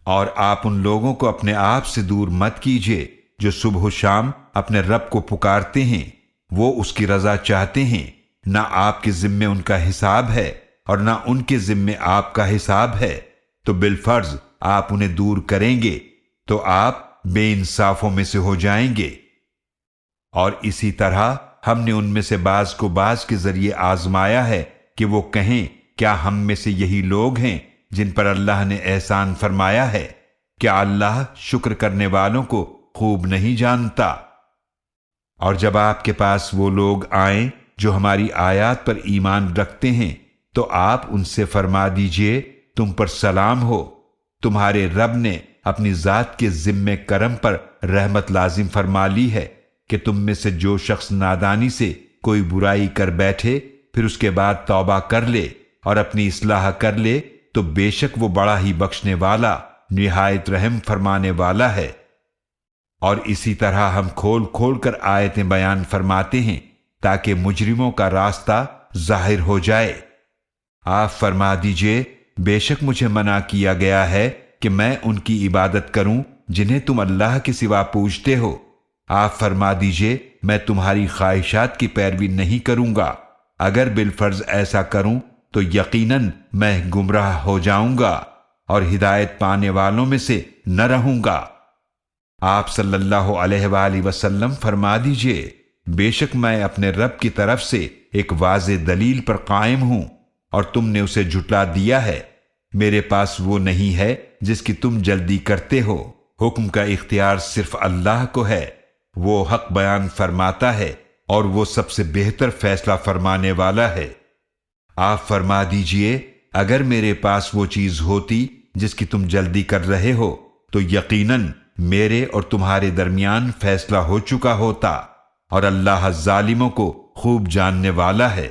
اور آپ ان لوگوں کو اپنے آپ سے دور مت کیجیے جو صبح و شام اپنے رب کو پکارتے ہیں، وہ اس کی رضا چاہتے ہیں۔ نہ آپ کے ذمے ان کا حساب ہے اور نہ ان کے ذمے آپ کا حساب ہے، تو بالفرض آپ انہیں دور کریں گے تو آپ بے انصافوں میں سے ہو جائیں گے۔ اور اسی طرح ہم نے ان میں سے بعض کو بعض کے ذریعے آزمایا ہے کہ وہ کہیں کیا ہم میں سے یہی لوگ ہیں جن پر اللہ نے احسان فرمایا ہے؟ کیا اللہ شکر کرنے والوں کو خوب نہیں جانتا؟ اور جب آپ کے پاس وہ لوگ آئیں جو ہماری آیات پر ایمان رکھتے ہیں تو آپ ان سے فرما دیجئے تم پر سلام ہو، تمہارے رب نے اپنی ذات کے ذمے کرم پر رحمت لازم فرما لی ہے کہ تم میں سے جو شخص نادانی سے کوئی برائی کر بیٹھے پھر اس کے بعد توبہ کر لے اور اپنی اصلاح کر لے تو بے شک وہ بڑا ہی بخشنے والا نہایت رحم فرمانے والا ہے۔ اور اسی طرح ہم کھول کھول کر آیتیں بیان فرماتے ہیں تاکہ مجرموں کا راستہ ظاہر ہو جائے۔ آپ فرما دیجئے بے شک مجھے منع کیا گیا ہے کہ میں ان کی عبادت کروں جنہیں تم اللہ کے سوا پوجتے ہو۔ آپ فرما دیجئے میں تمہاری خواہشات کی پیروی نہیں کروں گا، اگر بالفرض ایسا کروں تو یقیناً میں گمراہ ہو جاؤں گا اور ہدایت پانے والوں میں سے نہ رہوں گا۔ آپ صلی اللہ علیہ وآلہ وسلم فرما دیجئے بے شک میں اپنے رب کی طرف سے ایک واضح دلیل پر قائم ہوں اور تم نے اسے جھٹلا دیا ہے۔ میرے پاس وہ نہیں ہے جس کی تم جلدی کرتے ہو، حکم کا اختیار صرف اللہ کو ہے، وہ حق بیان فرماتا ہے اور وہ سب سے بہتر فیصلہ فرمانے والا ہے۔ آپ فرما دیجئے اگر میرے پاس وہ چیز ہوتی جس کی تم جلدی کر رہے ہو تو یقیناً میرے اور تمہارے درمیان فیصلہ ہو چکا ہوتا، اور اللہ ظالموں کو خوب جاننے والا ہے۔